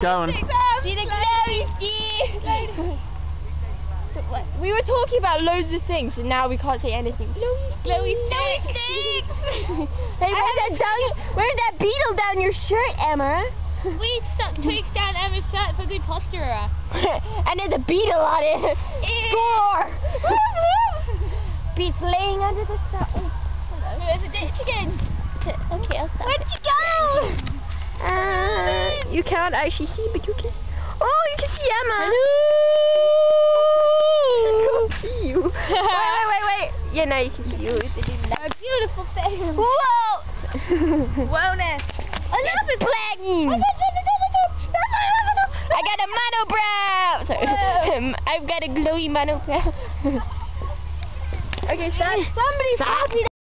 Going. See the glowy stick! We were talking about loads of things and now we can't say anything. Glowy stick! Hey, where's that beetle down your shirt, Emma? We stuck twigs down Emma's shirt for good posture. And there's a beetle on it. Score! Beet's laying under the sun. Oh, hello. There's a ditch again. Okay, I'll stop. Where'd you go? You can't actually see, but you can. Oh, you can see Emma. Hello. I can't see you. Wait. Yeah, now you can see you. A beautiful face. Whoa! Wellness. I love it flagging. I got a monobrow. Sorry. I've got a glowy monobrow. Okay, stop. Somebody Stop.